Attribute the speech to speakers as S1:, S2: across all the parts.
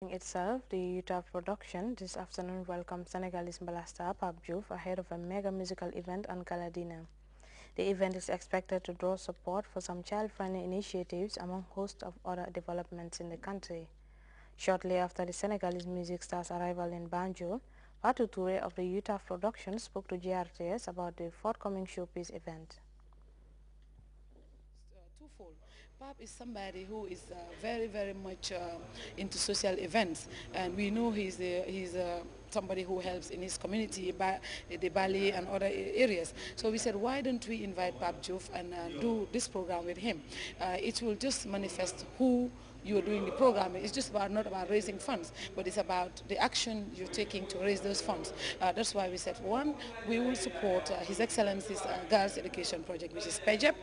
S1: Itself, the Utah production this afternoon welcomed Senegalese Balasta Pape Diouf ahead of a mega musical event and gala dinner. The event is expected to draw support for some child-friendly initiatives among hosts of other developments in the country. Shortly after the Senegalese music star's arrival in Banjul, Fatou Touré of the Utah production spoke to GRTS about the forthcoming showpiece event.
S2: Twofold. Pap is somebody who is very much into social events, and we know he's somebody who helps in his community, the Bali and other areas. So we said, why don't we invite Pap Juf and do this program with him? It will just manifest who you are doing the program. It's just not about raising funds, but it's about the action you're taking to raise those funds. That's why we said, one, we will support His Excellency's Girls Education Project, which is PEJEP,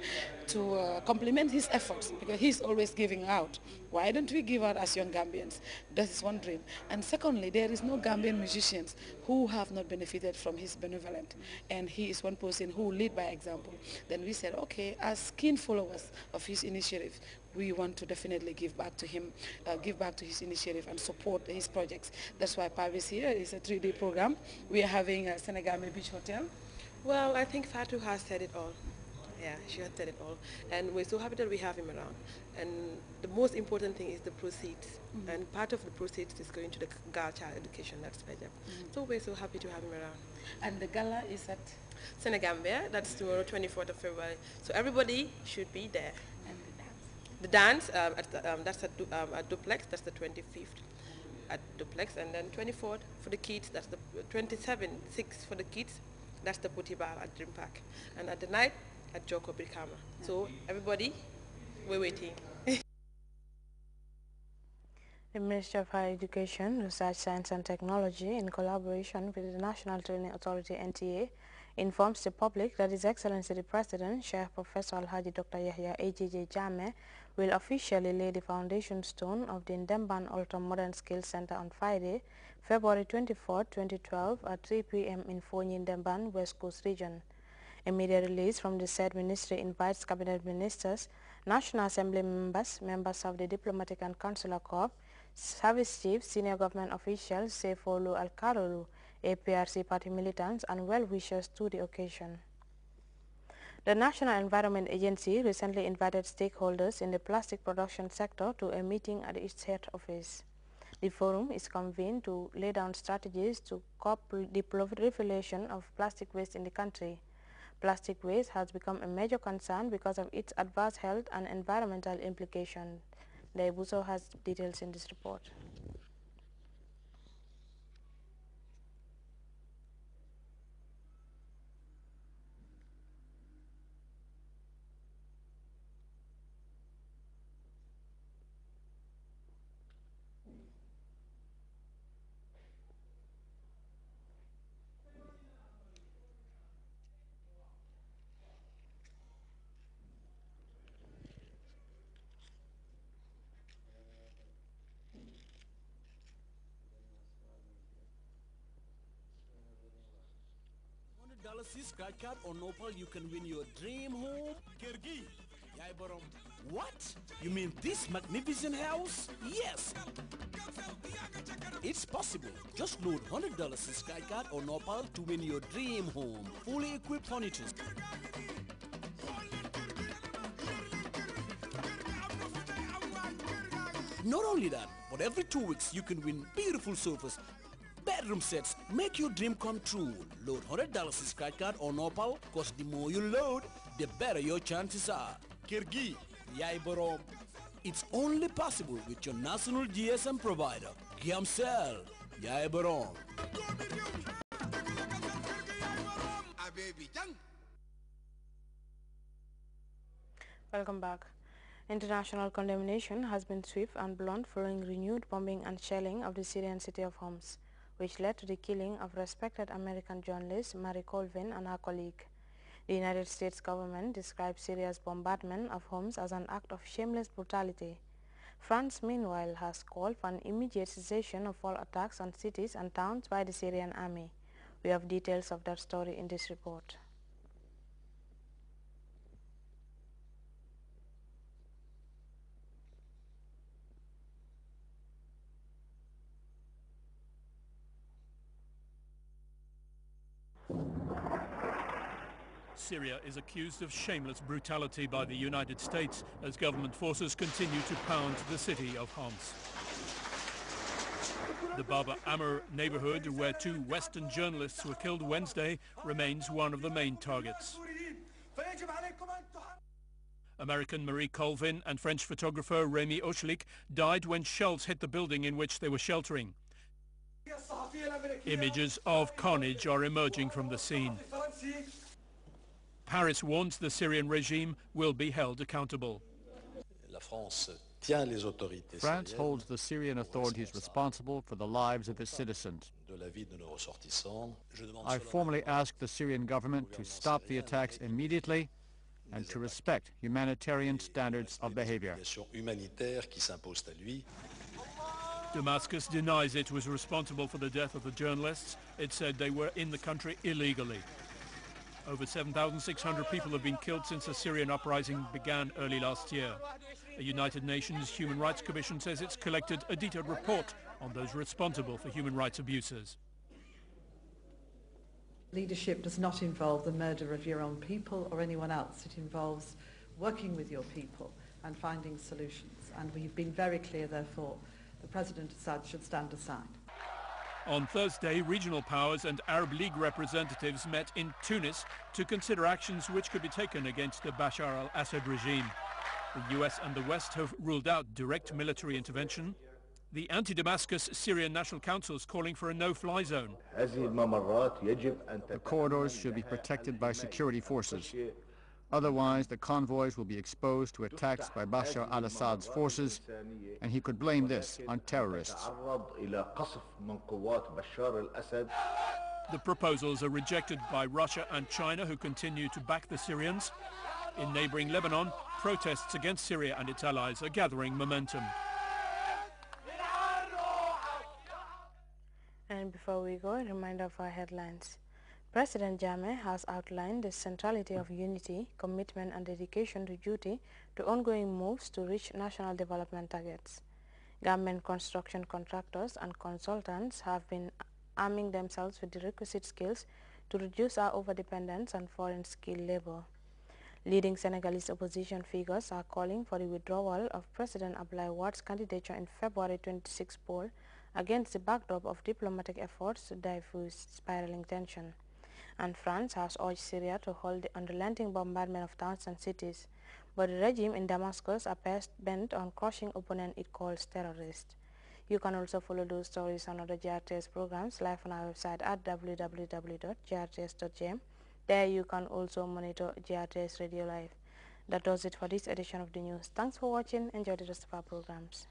S2: to complement his efforts, because he's always giving out. Why don't we give out as young Gambians? That is one dream. And secondly, there is no Gambian musicians who have not benefited from his benevolent. And he is one person who lead by example. Then we said, okay, as keen followers of his initiative, we want to definitely give back to him, give back to his initiative and support his projects. That's why PAV is here. It's a 3-day program. We are having a Senegame Beach Hotel.
S3: Well, I think Fatou has said it all. Yeah, she has said it all. And we're so happy that we have him around. And the most important thing is the proceeds. And part of the proceeds is going to the girl child education, that's PEJEP. So we're so happy to have him around.
S2: And the gala is at
S3: Senegambia, that's tomorrow, 24th of February. So everybody should be there.
S2: and
S3: The dance, that's at Duplex, that's the 25th at Duplex, and then 24th for the kids, that's the 27th, 6th for the kids, that's the Putty Bar at Dream Park. And at the night, at Joko Brikama. So everybody, we're waiting.
S1: The Ministry of Higher Education, Research, Science and Technology, in collaboration with the National Training Authority (NTA), informs the public that His Excellency the President, Sheikh Professor Alhaji Dr. Yahya AJJ Jammeh, will officially lay the foundation stone of the Ndemban Ultra Modern Skills Center on Friday, February 24, 2012 at 3 p.m. in Fonyi, Ndemban, West Coast Region. A media release from the said ministry invites cabinet ministers, National Assembly members, members of the Diplomatic and Consular Corps, service chiefs, senior government officials, Sefolu Al-Karolu, APRC party militants, and well-wishers to the occasion. The National Environment Agency recently invited stakeholders in the plastic production sector to a meeting at its head office. The forum is convened to lay down strategies to curb the proliferation of plastic waste in the country. Plastic waste has become a major concern because of its adverse health and environmental implications. Daibuso has details in this report.
S4: $100 scratch card or Nopal, you can win your dream home. Kirgi. Yaibaram. What? You mean this magnificent house? Yes. It's possible. Just load $100 scratch card or Nopal to win your dream home. Fully equipped furniture. Not only that, but every 2 weeks you can win beautiful sofas, bedroom sets. Make your dream come true. Load $100 scratch card or Nopal, cause the more you load, the better your chances are. Kirgi, Yaibarom. It's only possible with your national GSM provider, Giamcell, Yaibarom.
S1: Welcome back. International condemnation has been swift and blunt following renewed bombing and shelling of the Syrian city of Homs, which led to the killing of respected American journalist Mary Colvin and her colleague. The United States government described Syria's bombardment of Homs as an act of shameless brutality. France, meanwhile, has called for an immediate cessation of all attacks on cities and towns by the Syrian army. We have details of that story in this report.
S5: Syria is accused of shameless brutality by the United States as government forces continue to pound the city of Homs. The Baba Amr neighborhood, where 2 Western journalists were killed Wednesday, remains one of the main targets. American Marie Colvin and French photographer Rémi Ochlik died when shells hit the building in which they were sheltering. Images of carnage are emerging from the scene. Paris warns the Syrian regime will be held accountable.
S6: France holds the Syrian authorities responsible for the lives of its citizens. I formally ask the Syrian government to stop the attacks immediately and to respect humanitarian standards of behavior.
S5: Damascus denies it was responsible for the death of the journalists. It said they were in the country illegally. Over 7,600 people have been killed since the Syrian uprising began early last year. A United Nations Human Rights Commission says it's collected a detailed report on those responsible for human rights abuses.
S7: Leadership does not involve the murder of your own people or anyone else. It involves working with your people and finding solutions. And we've been very clear, therefore, the President Assad should stand aside.
S5: On Thursday, regional powers and Arab League representatives met in Tunis to consider actions which could be taken against the Bashar al-Assad regime. The US and the West have ruled out direct military intervention. The anti-Damascus Syrian National Council is calling for a no-fly zone.
S6: The corridors should be protected by security forces. Otherwise, the convoys will be exposed to attacks by Bashar al-Assad's forces, and he could blame this on terrorists.
S5: The proposals are rejected by Russia and China, who continue to back the Syrians. In neighboring Lebanon, protests against Syria and its allies are gathering momentum.
S1: And before we go, a reminder of our headlines. President Jammeh has outlined the centrality of unity, commitment and dedication to duty to ongoing moves to reach national development targets. Government construction contractors and consultants have been arming themselves with the requisite skills to reduce our overdependence on foreign skilled labor. Leading Senegalese opposition figures are calling for the withdrawal of President Abdoulaye Wade's candidature in February 26 poll against the backdrop of diplomatic efforts to diffuse spiraling tension. And France has urged Syria to hold the unrelenting bombardment of towns and cities, but the regime in Damascus appears bent on crushing opponent it calls terrorists. You can also follow those stories on other GRTS programs live on our website at www.grts.gm. There you can also monitor GRTS Radio Live. That does it for this edition of the news. Thanks for watching. Enjoy the rest of our programs.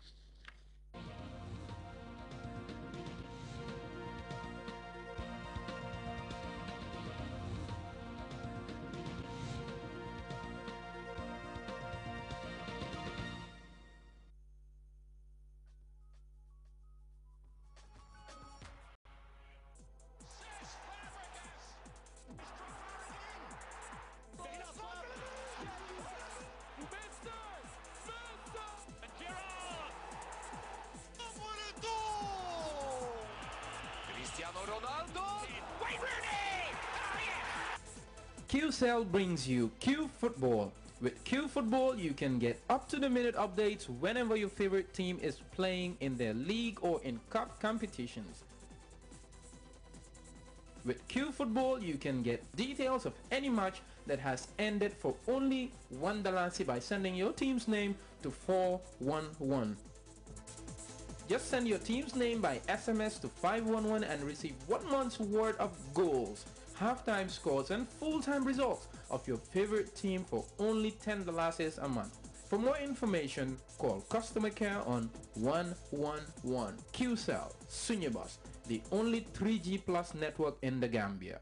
S8: QCell brings you Q Football. With Q Football, you can get up-to-the-minute updates whenever your favorite team is playing in their league or in cup competitions. With Q Football, you can get details of any match that has ended for only $1 by sending your team's name to 411. Just send your team's name by SMS to 511 and receive 1 month's worth of goals, halftime scores and full-time results of your favorite team for only $10 a month. For more information, call customer care on 111. QCell, Sunyabus, the only 3G plus network in the Gambia.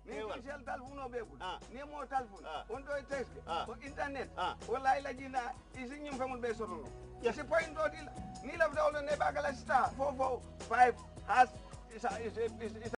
S9: Social telephone obekul nemo telephone ondo text ko internet wallahi la jina isi nyum famul be sotolo ya se point do dil ni la dawlo ne bagala star 445 has is